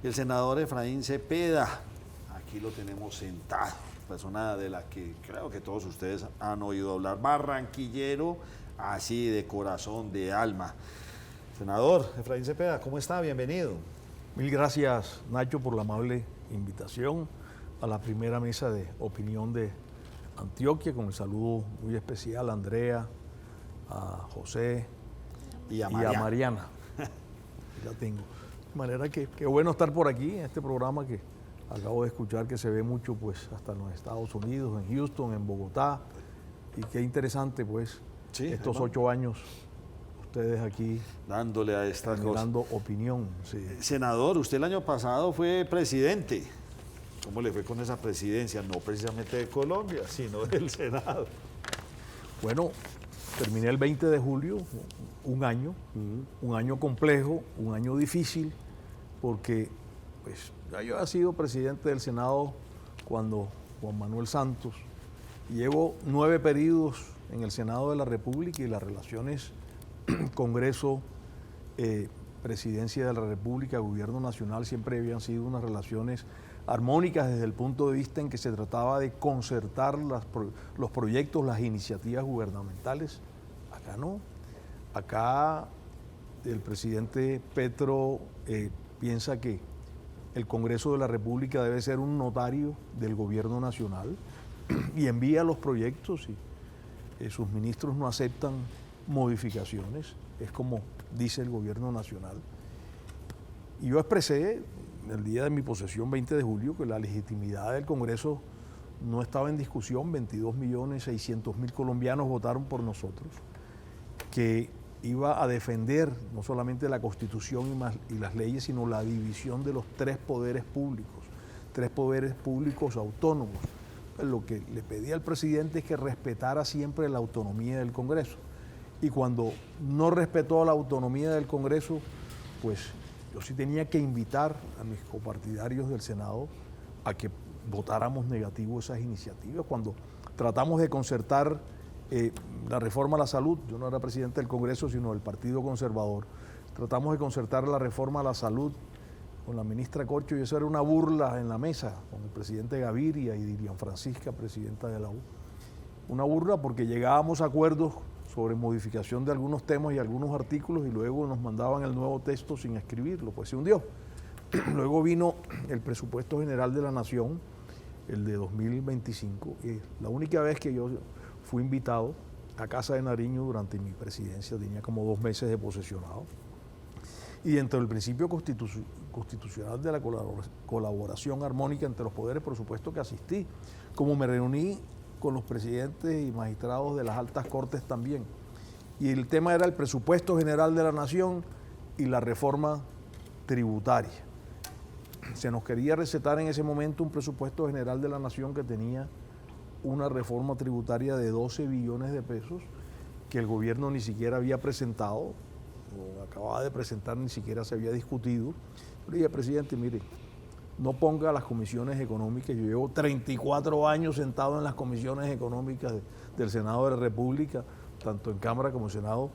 El senador Efraín Cepeda, aquí lo tenemos sentado, persona de la que creo que todos ustedes han oído hablar, barranquillero, así de corazón, de alma. Senador Efraín Cepeda, ¿cómo está? Bienvenido. Mil gracias, Nacho, por la amable invitación a la primera mesa de opinión de Antioquia, con el saludo muy especial a Andrea, a José y a Mariana. Ya tengo. De manera que qué bueno estar por aquí en este programa que acabo de escuchar que se ve mucho pues hasta en los Estados Unidos, en Houston, en Bogotá, y qué interesante pues Sí, estos hermano. 8 años ustedes aquí Dándole a esta cosa. dando opinión. Sí. Senador, usted el año pasado fue presidente. ¿Cómo le fue con esa presidencia? No precisamente de Colombia, sino del Senado. Bueno, terminé el 20 de julio, un año complejo, un año difícil, porque pues, ya yo he sido presidente del Senado cuando Juan Manuel Santos. Llevo 9 periodos en el Senado de la República y las relaciones Congreso, Presidencia de la República, Gobierno Nacional siempre habían sido unas relaciones armónicas desde el punto de vista en que se trataba de concertar los proyectos, las iniciativas gubernamentales. Acá no. Acá el presidente Petro piensa que el Congreso de la República debe ser un notario del Gobierno Nacional y envía los proyectos y sus ministros no aceptan modificaciones, es como dice el Gobierno Nacional. Y yo expresé el día de mi posesión, 20 de julio, que la legitimidad del Congreso no estaba en discusión. 22.600.000 colombianos votaron por nosotros, que iba a defender no solamente la Constitución y las leyes, sino la división de los 3 poderes públicos autónomos. Lo que le pedí al presidente es que respetara siempre la autonomía del Congreso. Y cuando no respetó la autonomía del Congreso, pues yo sí tenía que invitar a mis copartidarios del Senado a que votáramos negativo esas iniciativas. Cuando tratamos de concertar la reforma a la salud, yo no era presidente del Congreso, sino del Partido Conservador, tratamos de concertar la reforma a la salud con la ministra Corcho, y eso era una burla en la mesa, con el presidente Gaviria y Dilian Francisca, presidenta de la U. Una burla porque llegábamos a acuerdos sobre modificación de algunos temas y algunos artículos y luego nos mandaban el nuevo texto sin escribirlo, pues se hundió. Luego vino el presupuesto general de la Nación, el de 2025, y la única vez que yo fui invitado a Casa de Nariño durante mi presidencia, tenía como 2 meses de posesionado, y dentro del principio constitucional de la colaboración armónica entre los poderes, por supuesto que asistí, como me reuní con los presidentes y magistrados de las altas cortes también. Y el tema era el presupuesto general de la Nación y la reforma tributaria. Se nos quería recetar en ese momento un presupuesto general de la Nación que tenía una reforma tributaria de 12 billones de pesos que el gobierno ni siquiera había presentado, o acababa de presentar, ni siquiera se había discutido. Yo le dije, presidente, mire, no ponga las comisiones económicas. Yo llevo 34 años sentado en las comisiones económicas del Senado de la República, tanto en Cámara como en Senado.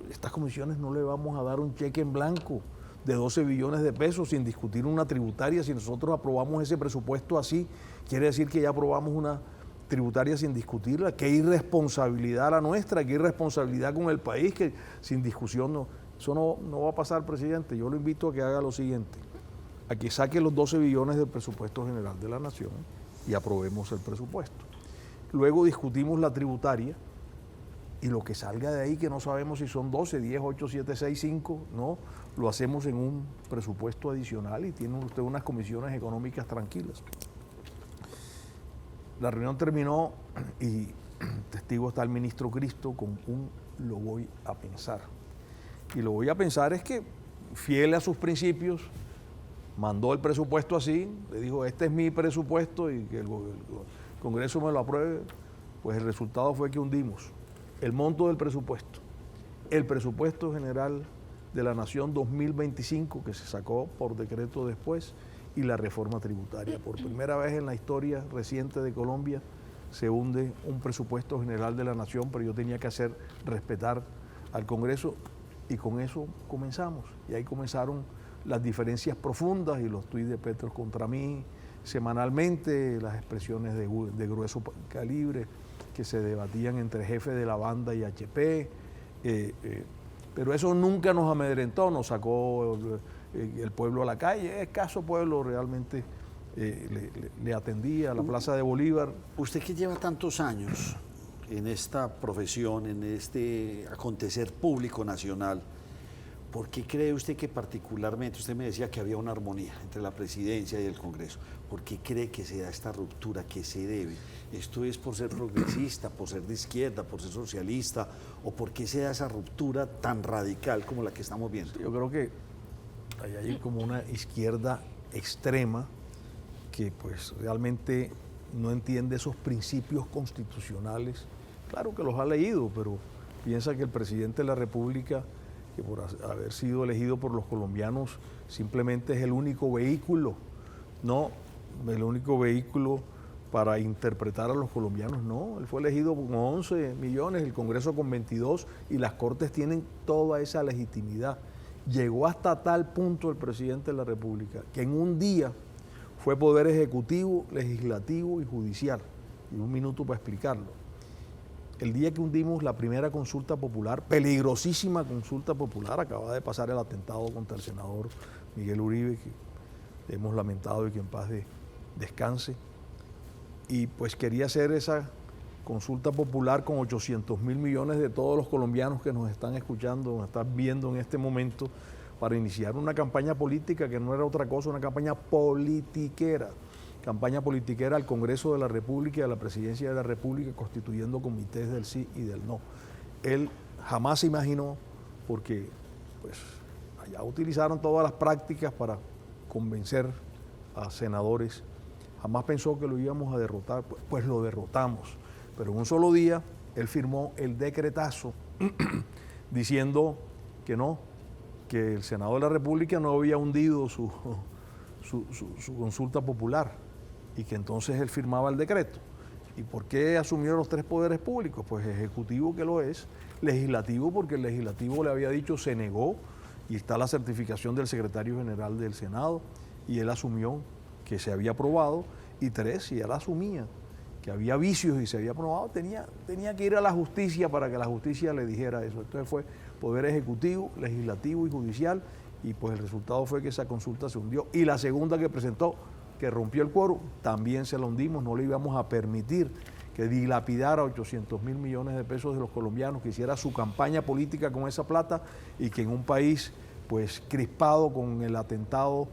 Estas comisiones no le vamos a dar un cheque en blanco de 12 billones de pesos sin discutir una tributaria. Si nosotros aprobamos ese presupuesto así, quiere decir que ya aprobamos una tributaria sin discutirla. Qué irresponsabilidad la nuestra, qué irresponsabilidad con el país, que sin discusión no. Eso no va a pasar, presidente. Yo lo invito a que haga lo siguiente: a que saque los 12 billones del presupuesto general de la Nación y aprobemos el presupuesto. Luego discutimos la tributaria y lo que salga de ahí, que no sabemos si son 12, 10, 8, 7, 6, 5, no, lo hacemos en un presupuesto adicional y tiene usted unas comisiones económicas tranquilas. La reunión terminó y testigo está el ministro Cristo con lo voy a pensar. Y lo voy a pensar es que, fiel a sus principios, mandó el presupuesto así, le dijo, este es mi presupuesto y que el Congreso me lo apruebe. Pues el resultado fue que hundimos el monto del presupuesto, el presupuesto general de la Nación 2025, que se sacó por decreto después, y la reforma tributaria. Por primera vez en la historia reciente de Colombia se hunde un presupuesto general de la Nación, pero yo tenía que hacer respetar al Congreso y con eso comenzamos. Y ahí comenzaron las diferencias profundas y los tuits de Petro contra mí semanalmente, las expresiones de grueso calibre que se debatían entre jefes de la banda y HP, pero eso nunca nos amedrentó, nos sacó el pueblo a la calle, escaso pueblo realmente le atendía a la Plaza de Bolívar. Usted que lleva tantos años en esta profesión, en este acontecer público nacional, ¿por qué cree usted que particularmente, usted me decía que había una armonía entre la presidencia y el Congreso, ¿por qué cree que se da esta ruptura? ¿Qué se debe? ¿Esto es por ser progresista, por ser de izquierda, por ser socialista, o por qué se da esa ruptura tan radical como la que estamos viendo? Yo creo que hay como una izquierda extrema que pues realmente no entiende esos principios constitucionales. Claro que los ha leído, pero piensa que el presidente de la República, que por haber sido elegido por los colombianos, simplemente es el único vehículo, no, el único vehículo para interpretar a los colombianos, no, él fue elegido con 11 millones, el Congreso con 22 y las Cortes tienen toda esa legitimidad. Llegó hasta tal punto el presidente de la República que en un día fue poder ejecutivo, legislativo y judicial, y un minuto para explicarlo. El día que hundimos la primera consulta popular, peligrosísima consulta popular, acaba de pasar el atentado contra el senador Miguel Uribe, que hemos lamentado y que en paz descanse, y pues quería hacer esa consulta popular con 800.000 millones de todos los colombianos que nos están escuchando, nos están viendo en este momento, para iniciar una campaña política que no era otra cosa, una campaña politiquera al Congreso de la República y a la Presidencia de la República, constituyendo comités del sí y del no. Él jamás se imaginó, porque pues allá utilizaron todas las prácticas para convencer a senadores, jamás pensó que lo íbamos a derrotar, pues lo derrotamos. Pero en un solo día él firmó el decretazo diciendo que no, que el Senado de la República no había hundido su consulta popular y que entonces él firmaba el decreto. ¿Y por qué asumió los tres poderes públicos? Pues ejecutivo, que lo es, legislativo, porque el legislativo le había dicho, se negó, y está la certificación del secretario general del Senado, y él asumió que se había aprobado, y tres, si él asumía que había vicios y se había aprobado, tenía que ir a la justicia para que la justicia le dijera eso. Entonces fue poder ejecutivo, legislativo y judicial, y pues el resultado fue que esa consulta se hundió. Y la segunda que presentó, que rompió el quórum, también se la hundimos, no le íbamos a permitir que dilapidara 800.000 millones de pesos de los colombianos, que hiciera su campaña política con esa plata, y que en un país pues crispado con el atentado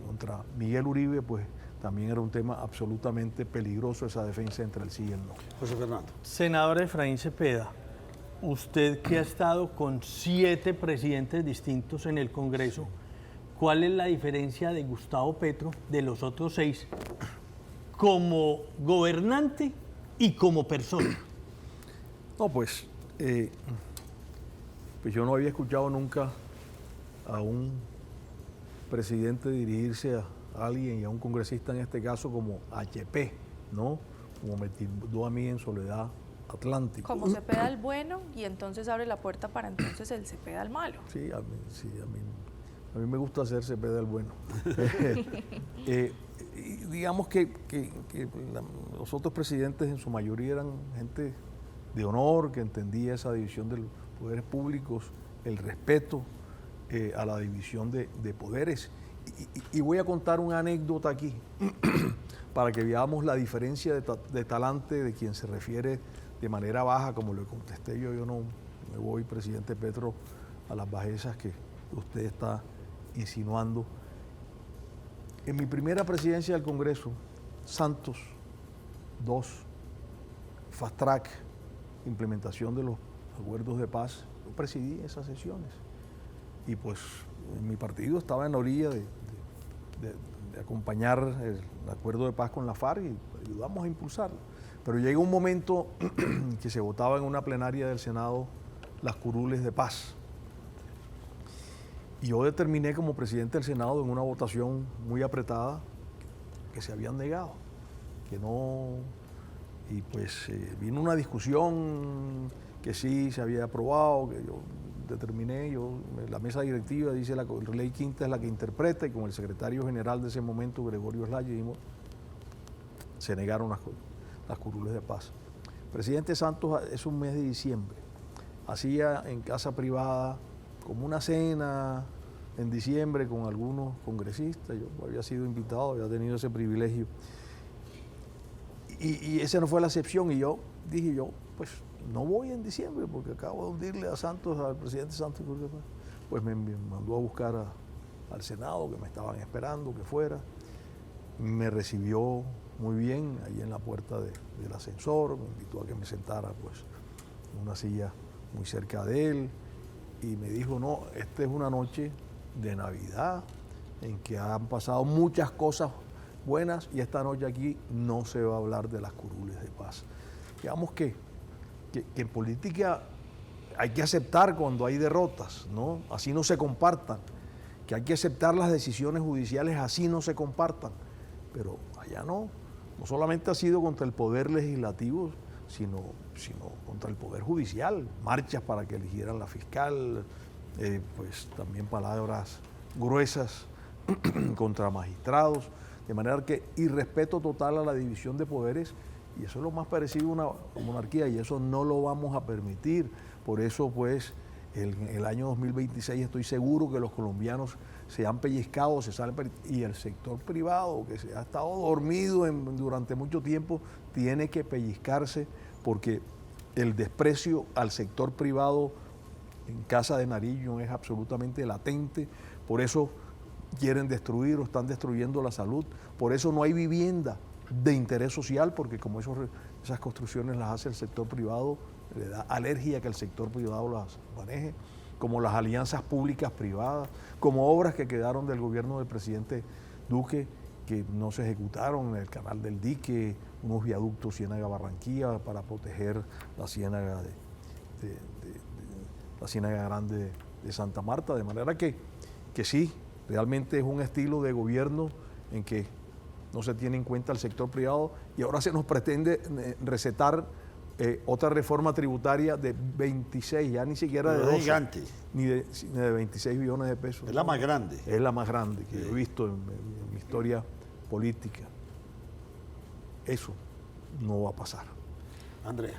contra Miguel Uribe, pues también era un tema absolutamente peligroso esa defensa entre el sí y el no. José Fernando. Senador Efraín Cepeda, usted que ha estado con 7 presidentes distintos en el Congreso, ¿cuál es la diferencia de Gustavo Petro de los otros 6 como gobernante y como persona? No, pues yo no había escuchado nunca a un presidente dirigirse a alguien y a un congresista en este caso como HP, ¿no? Como me tildó a mí en Soledad Atlántico. Como Cepeda el bueno y entonces abre la puerta para entonces el Cepeda el malo. Sí, a mí me gusta hacer Cepeda el bueno. Digamos que los otros presidentes en su mayoría eran gente de honor, que entendía esa división de los poderes públicos, el respeto a la división de poderes. Y voy a contar una anécdota aquí para que veamos la diferencia de talante de quien se refiere de manera baja, como le contesté yo no me voy, presidente Petro, a las bajezas que usted está insinuando. En mi primera presidencia del Congreso, Santos 2, Fast Track, implementación de los acuerdos de paz, yo presidí esas sesiones. Y pues mi partido estaba en la orilla de acompañar el acuerdo de paz con la FARC y ayudamos a impulsarlo. Pero llega un momento que se votaba en una plenaria del Senado las curules de paz. Y yo determiné como presidente del Senado en una votación muy apretada que se habían negado, que no... Y pues vino una discusión que sí se había aprobado, que yo determiné, la mesa directiva dice la ley quinta es la que interpreta, y con el secretario general de ese momento, Gregorio Slaya, se negaron las curules de paz. Presidente Santos, es un mes de diciembre, hacía en casa privada como una cena en diciembre con algunos congresistas. Yo había sido invitado, había tenido ese privilegio. Y esa no fue la excepción, y dije pues no voy en diciembre porque acabo de hundirle a Santos, al presidente Santos, pues me mandó a buscar al Senado, que me estaban esperando que fuera. Me recibió muy bien ahí en la puerta del ascensor, me invitó a que me sentara pues en una silla muy cerca de él, y me dijo, no, esta es una noche de Navidad en que han pasado muchas cosas buenas, y esta noche aquí no se va a hablar de las curules de paz. Digamos que en política hay que aceptar cuando hay derrotas, ¿no? Así no se compartan, que hay que aceptar las decisiones judiciales, así no se compartan, pero allá no solamente ha sido contra el poder legislativo, sino contra el poder judicial, marchas para que eligieran la fiscal, pues también palabras gruesas contra magistrados, de manera que irrespeto total a la división de poderes, y eso es lo más parecido a una monarquía, y eso no lo vamos a permitir. Por eso, pues, en el año 2026 estoy seguro que los colombianos se han pellizcado, y el sector privado, que se ha estado dormido durante mucho tiempo, tiene que pellizcarse, porque el desprecio al sector privado en Casa de Nariño es absolutamente latente. Por eso quieren destruir o están destruyendo la salud. Por eso no hay vivienda de interés social, porque como esas construcciones las hace el sector privado, le da alergia a que el sector privado las maneje, como las alianzas públicas privadas, como obras que quedaron del gobierno del presidente Duque que no se ejecutaron, en el canal del Dique, unos viaductos Ciénaga-Barranquilla para proteger la ciénaga la Ciénaga Grande de Santa Marta, de manera que sí, realmente es un estilo de gobierno en que no se tiene en cuenta el sector privado, y ahora se nos pretende recetar otra reforma tributaria de 26, ya ni siquiera de 12, gigante, ni de 26 billones de pesos. Es la más grande. Es la más grande que he visto en mi historia política. Eso no va a pasar. Andrea.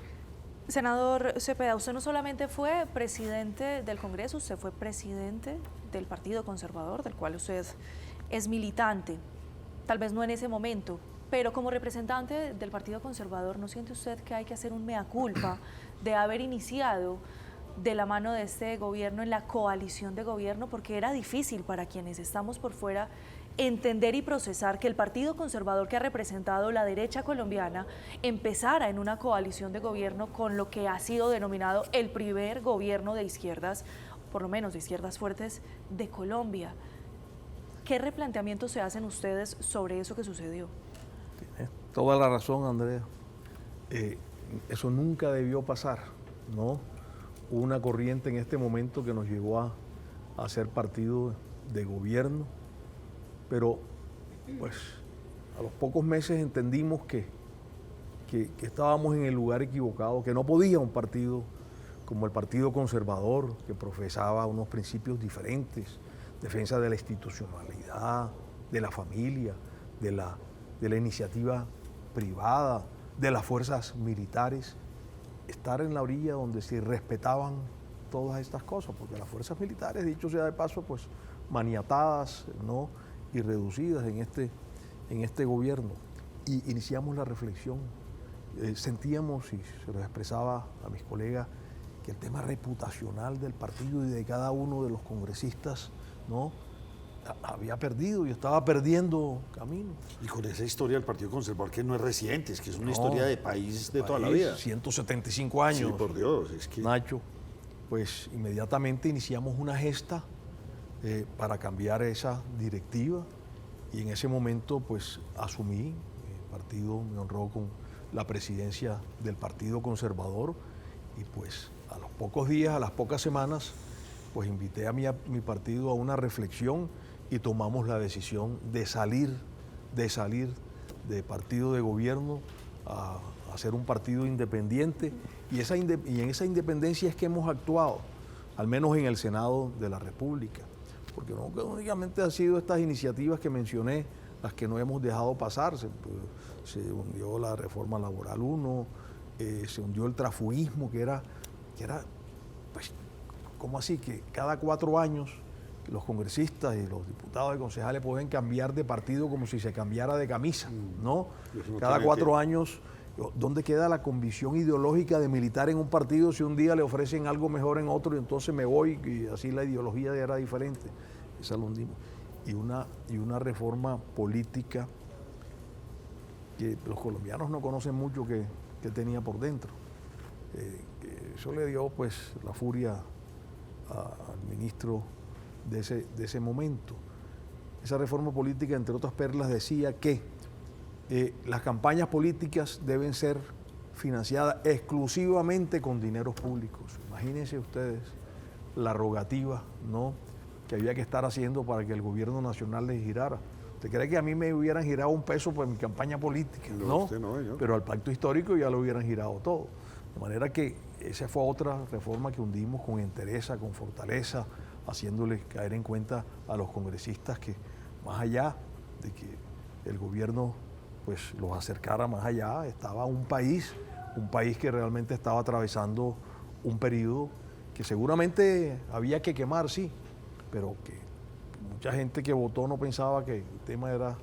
Senador Cepeda, usted no solamente fue presidente del Congreso, usted fue presidente del Partido Conservador, del cual usted es militante. Tal vez no en ese momento, pero como representante del Partido Conservador, ¿no siente usted que hay que hacer un mea culpa de haber iniciado de la mano de este gobierno en la coalición de gobierno? Porque era difícil para quienes estamos por fuera entender y procesar que el Partido Conservador, que ha representado la derecha colombiana, empezara en una coalición de gobierno con lo que ha sido denominado el primer gobierno de izquierdas, por lo menos de izquierdas fuertes, de Colombia. ¿Qué replanteamientos se hacen ustedes sobre eso que sucedió? Tienes toda la razón, Andrea. Eso nunca debió pasar, ¿no? Una corriente en este momento que nos llevó a ser partido de gobierno, pero pues a los pocos meses entendimos que estábamos en el lugar equivocado, que no podía un partido como el Partido Conservador, que profesaba unos principios diferentes, defensa de la institucionalidad, de la familia, de la iniciativa privada, de las fuerzas militares, estar en la orilla donde se respetaban todas estas cosas, porque las fuerzas militares, dicho sea de paso, pues maniatadas, ¿no?, y reducidas en este gobierno. Y iniciamos la reflexión, sentíamos, y se lo expresaba a mis colegas, que el tema reputacional del partido y de cada uno de los congresistas, ¿no?, había perdido y estaba perdiendo camino. Y con esa historia del Partido Conservador, que no es reciente, es que es una historia de país de toda la vida. 175 años. Sí, por Dios. Es que... Nacho, pues inmediatamente iniciamos una gesta para cambiar esa directiva, y en ese momento pues asumí, el partido me honró con la presidencia del Partido Conservador, y pues a los pocos días, a las pocas semanas, pues invité a mi partido a una reflexión y tomamos la decisión de salir de partido de gobierno a ser un partido independiente, y en esa independencia es que hemos actuado. al menos en el Senado de la República, porque no únicamente han sido estas iniciativas que mencioné las que no hemos dejado pasar. Se hundió la reforma laboral 1, se hundió el transfugismo, que era pues, ¿cómo así? Que cada 4 años los congresistas y los diputados y concejales pueden cambiar de partido como si se cambiara de camisa, ¿no? Cada 4 años, ¿dónde queda la convicción ideológica de militar en un partido si un día le ofrecen algo mejor en otro y entonces me voy y así la ideología era diferente? Esa lo hundimos. Y una reforma política que los colombianos no conocen mucho que tenía por dentro. Eso le dio pues la furia al ministro de ese momento. Esa reforma política, entre otras perlas, decía que las campañas políticas deben ser financiadas exclusivamente con dineros públicos. Imagínense ustedes la rogativa, ¿no?, que había que estar haciendo para que el gobierno nacional les girara. ¿Usted cree que a mí me hubieran girado un peso por mi campaña política? No, pero al pacto histórico ya lo hubieran girado todo. De manera que esa fue otra reforma que hundimos con entereza, con fortaleza, haciéndoles caer en cuenta a los congresistas que más allá de que el gobierno pues los acercara más allá, estaba un país que realmente estaba atravesando un periodo que seguramente había que quemar, sí, pero que mucha gente que votó no pensaba que el tema era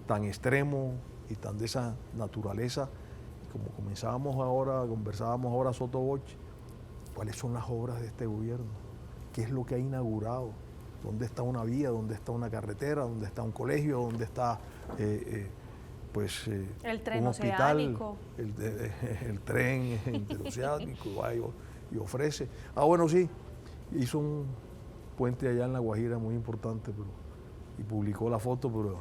tan extremo y tan de esa naturaleza. Y como conversábamos ahora sotoboche, ¿cuáles son las obras de este gobierno? ¿Qué es lo que ha inaugurado? ¿Dónde está una vía? ¿Dónde está una carretera? ¿Dónde está un colegio? ¿Dónde está el tren un hospital? oceánico? El tren interoceánico va y ofrece. Bueno, sí, hizo un puente allá en La Guajira muy importante, y publicó la foto, pero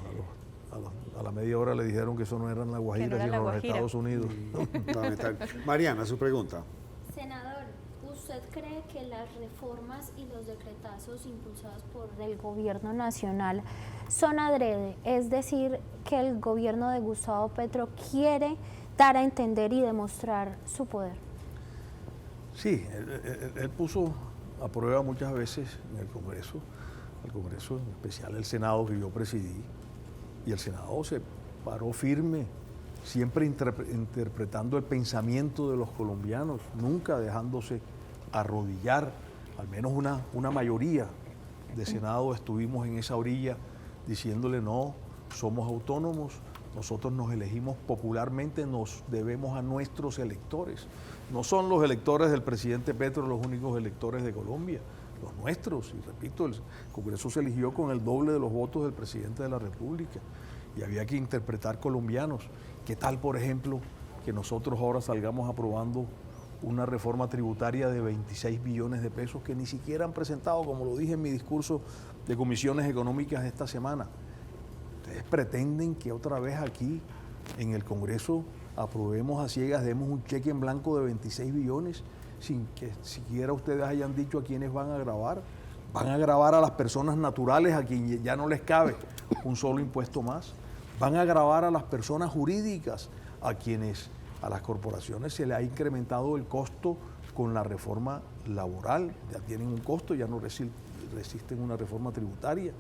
a la media hora le dijeron que eso no era en La Guajira, sino en los Estados Unidos. Mariana, su pregunta. Senador, ¿usted cree que las reformas y los decretazos impulsados por el gobierno nacional son adrede? Es decir, que el gobierno de Gustavo Petro quiere dar a entender y demostrar su poder. Sí, él puso a prueba muchas veces en el Congreso, en especial el Senado que yo presidí, y el Senado se paró firme, siempre interpretando el pensamiento de los colombianos, nunca dejándose arrodillar. Al menos una mayoría de Senado estuvimos en esa orilla diciéndole no, somos autónomos, nosotros nos elegimos popularmente, nos debemos a nuestros electores. No son los electores del presidente Petro los únicos electores de Colombia, los nuestros. Y repito, el Congreso se eligió con el doble de los votos del presidente de la República. Y había que interpretar colombianos. ¿Qué tal, por ejemplo, que nosotros ahora salgamos aprobando una reforma tributaria de 26 billones de pesos que ni siquiera han presentado, como lo dije en mi discurso de comisiones económicas esta semana? Ustedes pretenden que otra vez aquí en el Congreso aprobemos a ciegas, demos un cheque en blanco de 26 billones sin que siquiera ustedes hayan dicho a quiénes van a gravar. Van a gravar a las personas naturales a quien ya no les cabe un solo impuesto más. Van a gravar a las personas jurídicas a las corporaciones se le ha incrementado el costo con la reforma laboral. Ya tienen un costo, ya no resisten una reforma tributaria.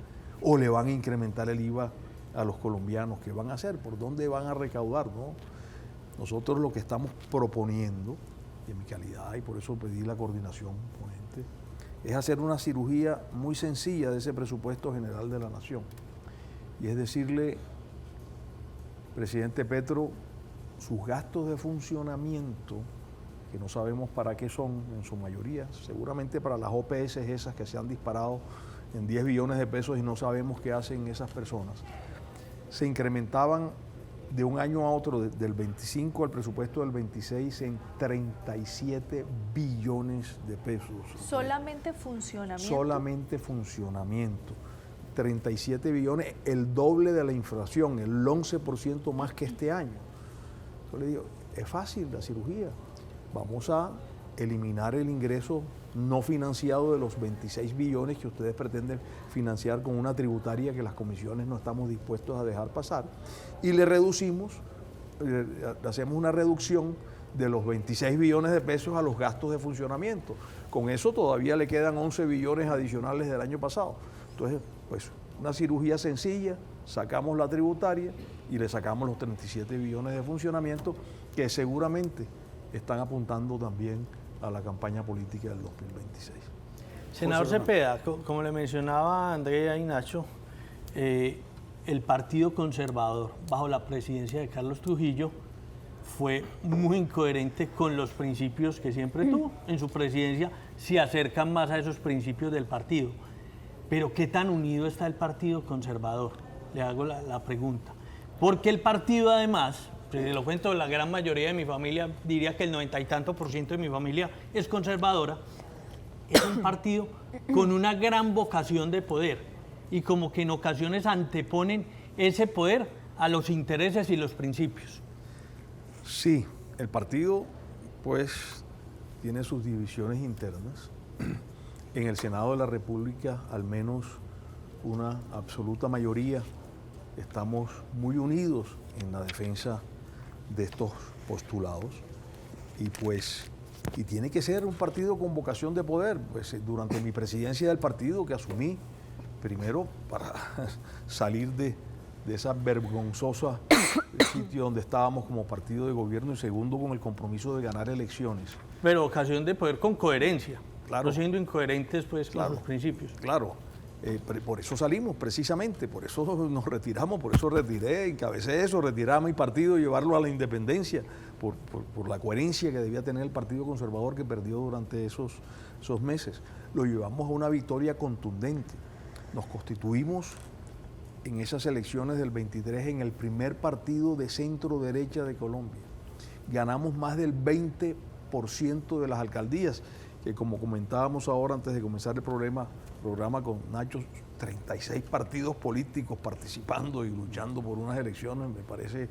O le van a incrementar el IVA a los colombianos. ¿Qué van a hacer? ¿Por dónde van a recaudar? ¿No? Nosotros lo que estamos proponiendo, y en mi calidad, y por eso pedí la coordinación ponente, es hacer una cirugía muy sencilla de ese presupuesto general de la Nación. Y es decirle, presidente Petro, sus gastos de funcionamiento, que no sabemos para qué son en su mayoría, seguramente para las OPS esas que se han disparado en 10 billones de pesos y no sabemos qué hacen esas personas, se incrementaban de un año a otro, del 25 al presupuesto del 26, en 37 billones de pesos. ¿Solamente funcionamiento? Solamente funcionamiento. 37 billones, el doble de la inflación, el 11% más que este año. Yo le digo, es fácil la cirugía. Vamos a eliminar el ingreso no financiado de los 26 billones que ustedes pretenden financiar con una tributaria que las comisiones no estamos dispuestos a dejar pasar, y le reducimos, hacemos una reducción de los 26 billones de pesos a los gastos de funcionamiento. Con eso todavía le quedan 11 billones adicionales del año pasado. Entonces, pues una cirugía sencilla, sacamos la tributaria y le sacamos los 37 billones de funcionamiento que seguramente están apuntando también a la campaña política del 2026. Senador Cepeda, como le mencionaba Andrea y Nacho, el Partido Conservador, bajo la presidencia de Carlos Trujillo, fue muy incoherente con los principios que siempre tuvo. En su presidencia se acercan más a esos principios del partido. Pero ¿qué tan unido está el Partido Conservador? Le hago la pregunta. Porque el partido, además, se lo cuento, la gran mayoría de mi familia, diría que el 90 y tanto % de mi familia es conservadora, es un partido con una gran vocación de poder y como que en ocasiones anteponen ese poder a los intereses y los principios. Sí, el partido pues tiene sus divisiones internas. En el Senado de la República, al menos una absoluta mayoría, estamos muy unidos en la defensa de estos postulados y tiene que ser un partido con vocación de poder. Pues durante mi presidencia del partido que asumí, primero para salir de esa vergonzosa sitio donde estábamos como partido de gobierno y segundo con el compromiso de ganar elecciones. Pero ocasión de poder con coherencia, Claro. no siendo incoherentes pues Claro. con sus principios. Claro, por eso salimos precisamente, por eso nos retiramos, por eso encabecé eso, retirar a mi partido y llevarlo a la independencia, por la coherencia que debía tener el Partido Conservador que perdió durante esos meses. Lo llevamos a una victoria contundente. Nos constituimos en esas elecciones del 23 en el primer partido de centro derecha de Colombia. Ganamos más del 20% de las alcaldías, que como comentábamos ahora antes de comenzar el programa con Nacho, 36 partidos políticos participando y luchando por unas elecciones, me parece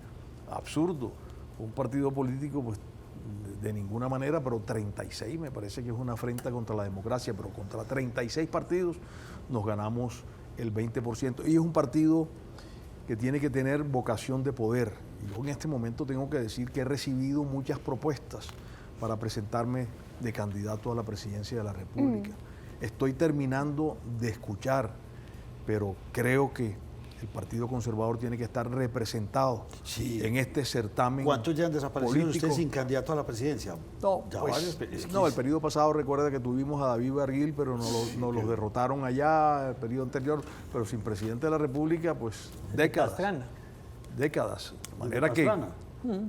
absurdo. Un partido político, pues, de ninguna manera, pero 36 me parece que es una afrenta contra la democracia, pero contra 36 partidos nos ganamos el 20%. Y es un partido que tiene que tener vocación de poder. Y yo en este momento tengo que decir que he recibido muchas propuestas para presentarme de candidato a la presidencia de la República. Estoy terminando de escuchar, pero creo que el Partido Conservador tiene que estar representado en este certamen. ¿Cuántos ya han desaparecido político. ustedes sin candidato a la presidencia? No, Ya pues, varios, es que no, el periodo pasado recuerda que tuvimos a David Barguil, pero nos los derrotaron allá, el periodo anterior, pero sin presidente de la República, pues décadas. Pastrana. Décadas. De manera que... Pastrana.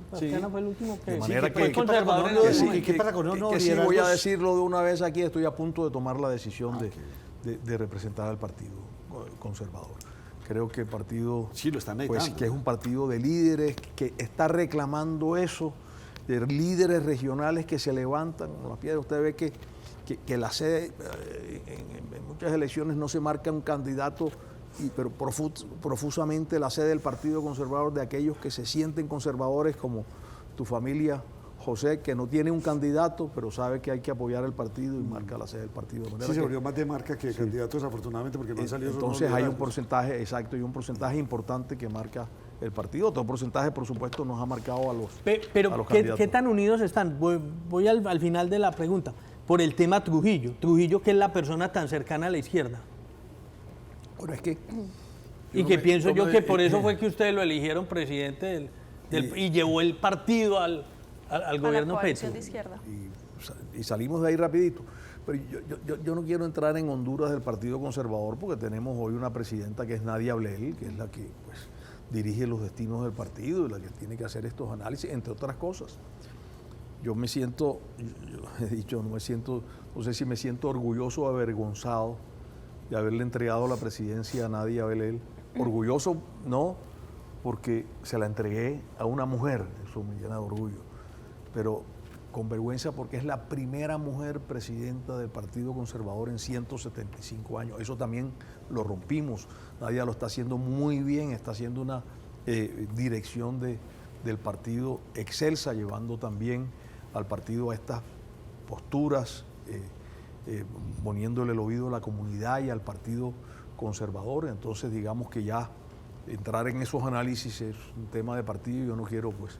Pastrana fue el último que... De manera fue que- conservador en que ese sí, momento. ¿qué pasa con uno que sí, voy a liderazgos? decirlo de una vez aquí, estoy a punto de tomar la decisión de representar al Partido Conservador. Creo que el partido, Sí, lo están pues, necesitando. que es un partido de líderes, que está reclamando eso, de líderes regionales que se levantan con las piedras. Usted ve que la sede, en muchas elecciones no se marca un candidato, pero profusamente la sede del Partido Conservador de aquellos que se sienten conservadores, como tu familia, José, que no tiene un candidato, pero sabe que hay que apoyar el partido y marca la sede del partido. De manera Sí, se que- volvió más de marca que candidatos, afortunadamente, porque no han salido esos entonces nuevos hay un liderazgos. porcentaje exacto y un porcentaje importante que marca el partido. Otro porcentaje, por supuesto, nos ha marcado a los, Pero a los ¿qué candidatos. tan unidos están? Voy al final de la pregunta. Por el tema Trujillo. Trujillo, que es la persona tan cercana a la izquierda. Bueno, es que... Y que pienso yo que por eso fue que ustedes lo eligieron presidente y llevó el partido al A la gobierno coalición Petro. de izquierda. y salimos de ahí rapidito. Pero yo no quiero entrar en Honduras del Partido Conservador porque tenemos hoy una presidenta que es Nadia Ablel, que es la que pues, dirige los destinos del partido y la que tiene que hacer estos análisis, entre otras cosas. Yo me siento, yo he dicho, no sé si me siento orgulloso o avergonzado de haberle entregado la presidencia a Nadia Ablel. Orgulloso no, porque se la entregué a una mujer, eso me llena de orgullo, pero con vergüenza porque es la primera mujer presidenta del Partido Conservador en 175 años. Eso también lo rompimos. Nadia lo está haciendo muy bien, está haciendo una dirección del partido excelsa, llevando también al partido a estas posturas, poniéndole el oído a la comunidad y al Partido Conservador. Entonces, digamos que ya entrar en esos análisis es un tema de partido y yo no quiero, pues,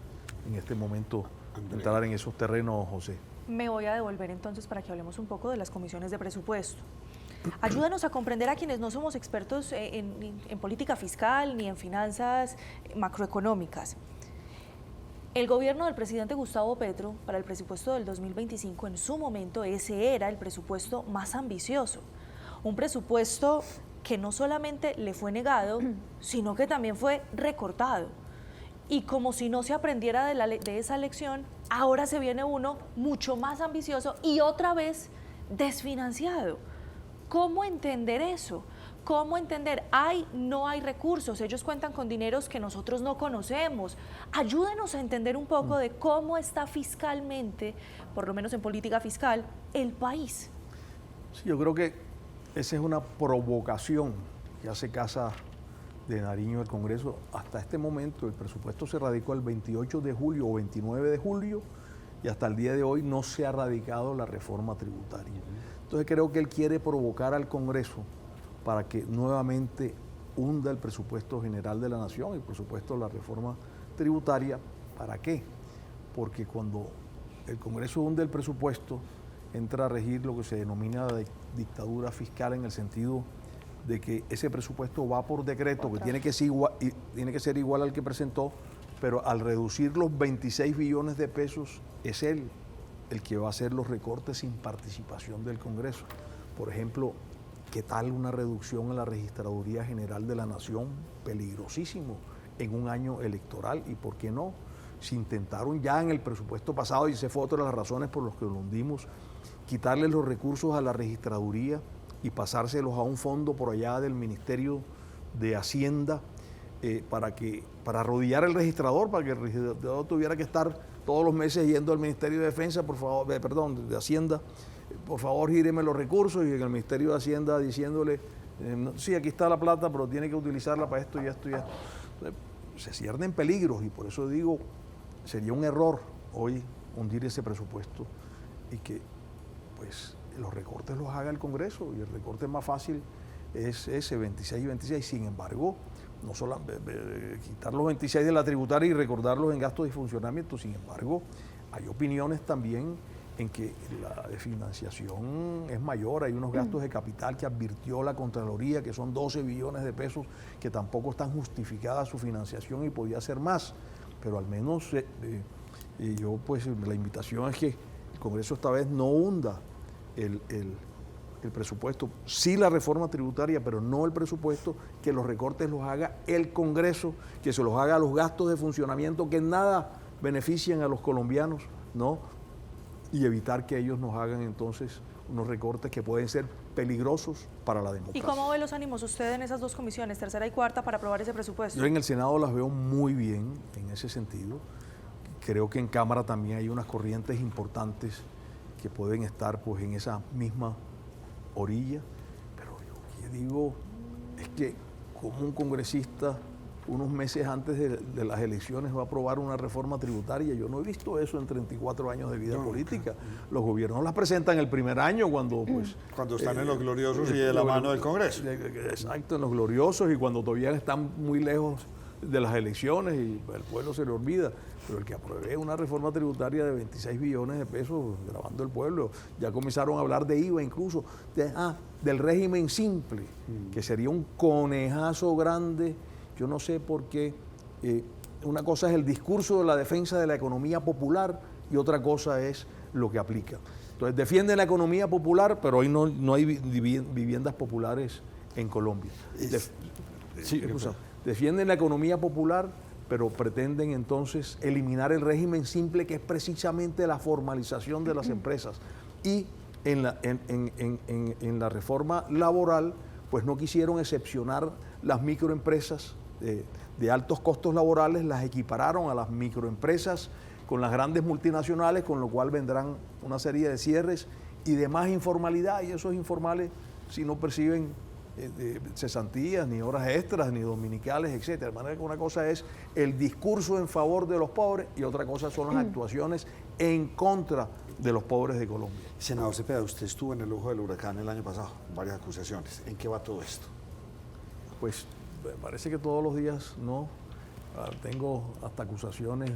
en este momento entrar en esos terrenos, José. Me voy a devolver entonces para que hablemos un poco de las comisiones de presupuesto. Ayúdanos a comprender a quienes no somos expertos en política fiscal ni en finanzas macroeconómicas. El gobierno del presidente Gustavo Petro para el presupuesto del 2025, en su momento, ese era el presupuesto más ambicioso. Un presupuesto que no solamente le fue negado, sino que también fue recortado. Y como si no se aprendiera de esa lección, ahora se viene uno mucho más ambicioso y otra vez desfinanciado. ¿Cómo entender eso? ¿Cómo entender? No hay recursos, ellos cuentan con dineros que nosotros no conocemos. Ayúdenos a entender un poco de cómo está fiscalmente, por lo menos en política fiscal, el país. Sí, yo creo que esa es una provocación que hace Casa de Nariño el Congreso. Hasta este momento el presupuesto se radicó el 28 de julio o 29 de julio y hasta el día de hoy no se ha radicado la reforma tributaria. Entonces creo que él quiere provocar al Congreso para que nuevamente hunda el presupuesto general de la Nación, el presupuesto de la reforma tributaria. ¿Para qué? Porque cuando el Congreso hunde el presupuesto, entra a regir lo que se denomina dictadura fiscal, en el sentido de que ese presupuesto va por decreto, que tiene que ser igual al que presentó, pero al reducir los 26 billones de pesos, es él el que va a hacer los recortes sin participación del Congreso. Por ejemplo, ¿qué tal una reducción en la Registraduría General de la Nación? Peligrosísimo en un año electoral. ¿Y por qué no? Si intentaron ya en el presupuesto pasado, y esa fue otra de las razones por las que lo hundimos, quitarle los recursos a la Registraduría y pasárselos a un fondo por allá del Ministerio de Hacienda, para arrodillar al registrador, para que el registrador tuviera que estar todos los meses yendo al Ministerio de Defensa, de Hacienda, por favor gíreme los recursos, y en el Ministerio de Hacienda diciéndole, sí, aquí está la plata, pero tiene que utilizarla para esto y esto y esto. Se ciernen peligros, y por eso digo, sería un error hoy hundir ese presupuesto y que pues los recortes los haga el Congreso, y el recorte más fácil es ese, 26 y 26. Sin embargo, no solo quitar los 26 de la tributaria y recordarlos en gastos de funcionamiento. Sin embargo, hay opiniones también en que la financiación es mayor, hay unos gastos de capital que advirtió la Contraloría, que son 12 billones de pesos, que tampoco están justificadas su financiación y podía ser más, pero al menos yo pues la invitación es que el Congreso esta vez no hunda el presupuesto, sí la reforma tributaria, pero no el presupuesto, que los recortes los haga el Congreso, que se los haga a los gastos de funcionamiento que en nada benefician a los colombianos, ¿no? Y evitar que ellos nos hagan entonces unos recortes que pueden ser peligrosos para la democracia. ¿Y cómo ve los ánimos usted en esas dos comisiones, tercera y cuarta, para aprobar ese presupuesto? Yo en el Senado las veo muy bien en ese sentido. Creo que en Cámara también hay unas corrientes importantes que pueden estar pues en esa misma orilla, pero yo que digo es que como un congresista unos meses antes de las elecciones va a aprobar una reforma tributaria. Yo no he visto eso en 34 años de vida política. Los gobiernos las presentan el primer año cuando pues... Cuando están en los gloriosos y de la mano del Congreso. Exacto, en los gloriosos, y cuando todavía están muy lejos de las elecciones y el pueblo se le olvida. Pero el que apruebe una reforma tributaria de 26 billones de pesos, grabando el pueblo, ya comenzaron a hablar de IVA incluso, del régimen simple, que sería un conejazo grande. Yo no sé por qué. Una cosa es el discurso de la defensa de la economía popular y otra cosa es lo que aplica. Entonces defienden la economía popular, pero hoy no hay viviendas populares en Colombia. Defienden la economía popular, pero pretenden entonces eliminar el régimen simple, que es precisamente la formalización de las empresas. Y en la reforma laboral, pues no quisieron excepcionar las microempresas de altos costos laborales, las equipararon a las microempresas con las grandes multinacionales, con lo cual vendrán una serie de cierres y de más informalidad, y esos informales si no perciben cesantías, ni horas extras, ni dominicales, etcétera. De manera que una cosa es el discurso en favor de los pobres y otra cosa son las actuaciones en contra de los pobres de Colombia. Senador Cepeda, usted estuvo en el ojo del huracán el año pasado, varias acusaciones. ¿En qué va todo esto? Pues parece que todos los días no. Tengo hasta acusaciones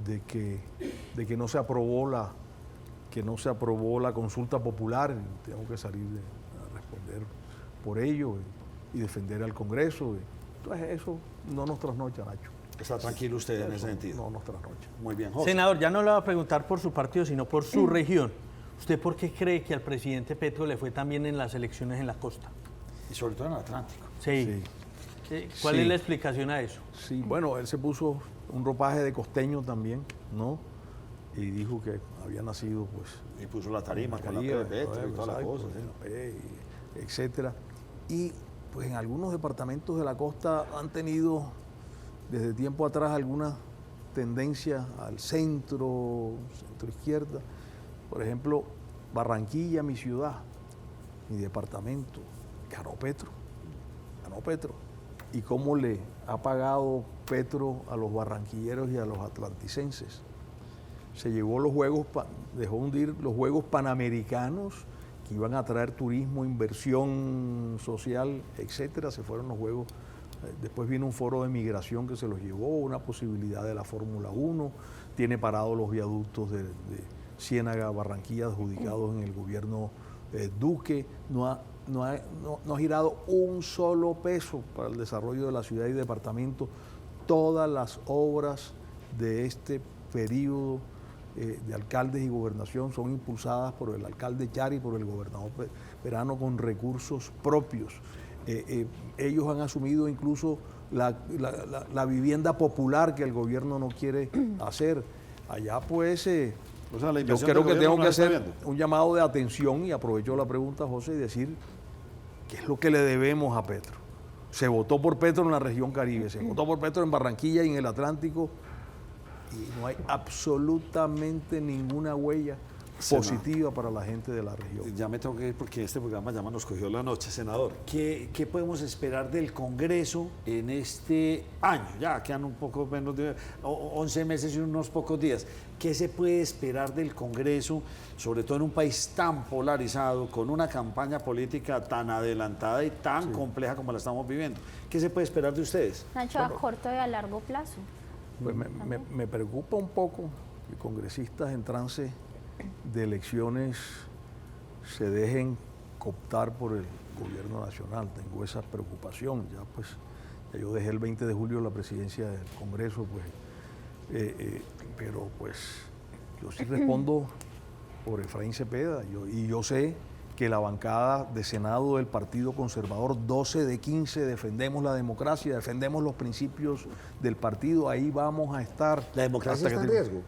de que no se aprobó la consulta popular. Tengo que salir a responder por ello y defender al Congreso. Entonces eso no nos trasnocha, Nacho. ¿Está tranquilo usted en ese sentido? No nos trasnocha. Muy bien, José. Senador, ya no le va a preguntar por su partido, sino por su región. ¿Usted por qué cree que al presidente Petro le fue tan bien en las elecciones en la costa? Y sobre todo en el Atlántico. Sí. ¿Cuál Sí. es la explicación a eso? Sí, bueno, él se puso un ropaje de costeño también, ¿no? Y dijo que había nacido, pues, Y puso la tarima con la María, P de Petro y toda la exacto, cosa. ¿sí? la P, etcétera. Y pues en algunos departamentos de la costa han tenido desde tiempo atrás alguna tendencia al centro izquierda. Por ejemplo, Barranquilla, mi ciudad, mi departamento, ganó Petro. ¿Y cómo le ha pagado Petro a los barranquilleros y a los atlanticenses? Se llevó dejó hundir los Juegos Panamericanos, que iban a traer turismo, inversión social, etcétera. Se fueron los Juegos. Después vino un foro de migración que se los llevó, una posibilidad de la Fórmula 1, tiene parados los viaductos de Ciénaga, Barranquilla, adjudicados en el gobierno Duque, no ha girado un solo peso para el desarrollo de la ciudad y departamento. Todas las obras de este periodo de alcaldes y gobernación son impulsadas por el alcalde Chari y por el gobernador Perano con recursos propios. Ellos han asumido incluso la vivienda popular que el gobierno no quiere hacer. Allá pues, O sea, la yo inversión creo del que tengo gobierno que no la está hacer viendo. un llamado de atención y aprovecho la pregunta, José, y decir qué es lo que le debemos a Petro. Se votó por Petro en la región Caribe, se votó por Petro en Barranquilla y en el Atlántico y no hay absolutamente ninguna huella positiva para la gente de la región. Ya me tengo que ir porque este programa ya nos cogió la noche, senador. ¿Qué podemos esperar del Congreso en este año? Ya quedan un poco menos de 11 meses y unos pocos días. ¿Qué se puede esperar del Congreso, sobre todo en un país tan polarizado, con una campaña política tan adelantada y tan compleja como la estamos viviendo? ¿Qué se puede esperar de ustedes? Nacho, a corto y a largo plazo. Pues me preocupa un poco que congresistas en trance de elecciones se dejen cooptar por el gobierno nacional. Tengo esa preocupación. Ya yo dejé el 20 de julio la presidencia del Congreso, pero pues yo sí respondo por Efraín Cepeda y yo sé que la bancada de Senado del Partido Conservador, 12 de 15, defendemos la democracia, defendemos los principios del partido, ahí vamos a estar. ¿La democracia está en riesgo?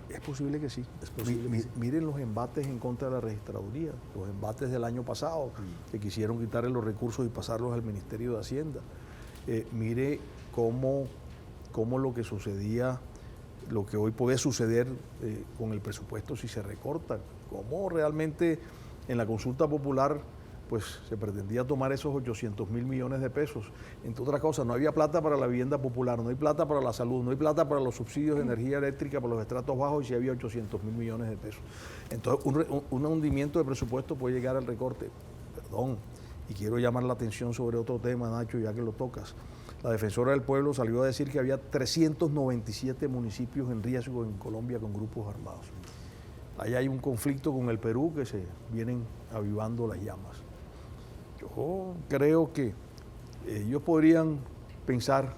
Es posible que sí. Es posible que sí. Miren los embates en contra de la registraduría, los embates del año pasado, que quisieron quitarle los recursos y pasarlos al Ministerio de Hacienda. Mire cómo lo que sucedía, lo que hoy puede suceder con el presupuesto si se recorta, cómo realmente en la consulta popular pues se pretendía tomar esos 800.000 millones de pesos. Entre otras cosas, no había plata para la vivienda popular, no hay plata para la salud, no hay plata para los subsidios de energía eléctrica para los estratos bajos y sí había 800.000 millones de pesos. Entonces, un hundimiento de presupuesto puede llegar al recorte. Perdón, y quiero llamar la atención sobre otro tema, Nacho, ya que lo tocas. La Defensora del Pueblo salió a decir que había 397 municipios en riesgo en Colombia con grupos armados. Ahí hay un conflicto con el Perú que se vienen avivando las llamas. Yo creo que ellos podrían pensar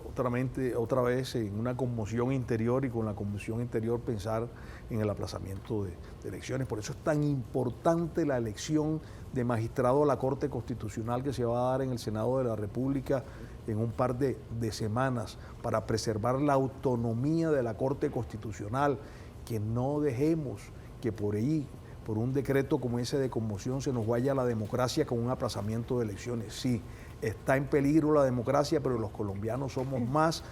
otra vez en una conmoción interior y con la conmoción interior pensar en el aplazamiento de elecciones. Por eso es tan importante la elección de magistrado a la Corte Constitucional que se va a dar en el Senado de la República en un par de semanas para preservar la autonomía de la Corte Constitucional, que no dejemos que por ahí, por un decreto como ese de conmoción, se nos vaya la democracia con un aplazamiento de elecciones. Sí, está en peligro la democracia, pero los colombianos somos más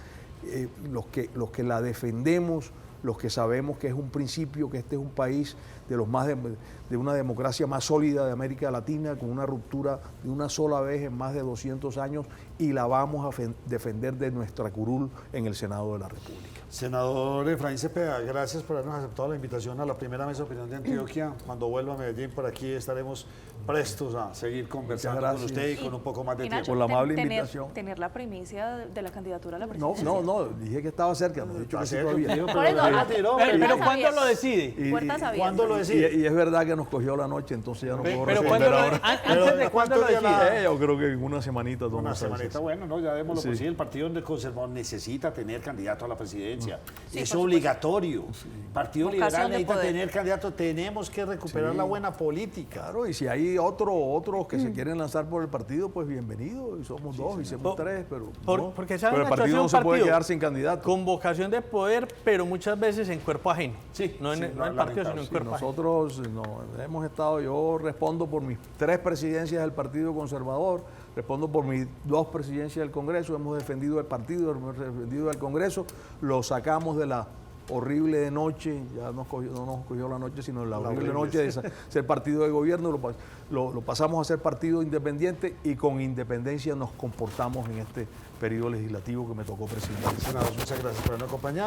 los que la defendemos, los que sabemos que es un principio, que este es un país de de una democracia más sólida de América Latina, con una ruptura de una sola vez en más de 200 años, y la vamos a defender de nuestra curul en el Senado de la República. Senador Efraín Cepeda, gracias por habernos aceptado la invitación a la primera mesa de opinión de Antioquia. Cuando vuelva a Medellín, por aquí estaremos prestos a seguir conversando con usted y con un poco más de Y tiempo. Nacho, Por la amable invitación. Tener la primicia de la candidatura a la No, presidencia. dije que estaba cerca, no he dicho que sí todavía. Tío, Por eso, pero retiró, Pero Puertas ¿cuándo abiertas. lo decide? Y- Puertas abiertas. ¿Cuándo lo decide? Y es verdad que nos cogió la noche, entonces ya no puedo Pero responder ¿cuándo lo, ahora. antes de cuándo lo ¿cuántos días decide? Yo creo que en una semanita. todo Una nos avisa. semanita, bueno, no, ya démoslo Sí. por sí. El Partido Conservador necesita tener candidato a la presidencia. Sí, es por obligatorio. Partido Vocación Liberal de necesita poder. tener candidato. Tenemos que recuperar Sí. la buena política. Claro, y si hay otros que se quieren lanzar por el partido, pues bienvenido. Y somos dos, y somos tres, pero, Porque ¿saben, pero el Nacho? partido Ha no sido se un puede partido quedar sin candidato. con vocación de poder, pero muchas veces en cuerpo ajeno. Sí, No en, sí, no en el partido, sino en Sí, cuerpo ajeno. nosotros hemos estado, yo respondo por mis 3 presidencias del Partido Conservador, respondo por mis 2 presidencias del Congreso, hemos defendido el partido, hemos defendido el Congreso, lo sacamos de la horrible de noche, ya no nos cogió la noche, sino la horrible horrible, noche de ser partido de gobierno, lo pasamos a ser partido independiente, y con independencia nos comportamos en este periodo legislativo que me tocó presidir. Senador, muchas gracias por habernos acompañado.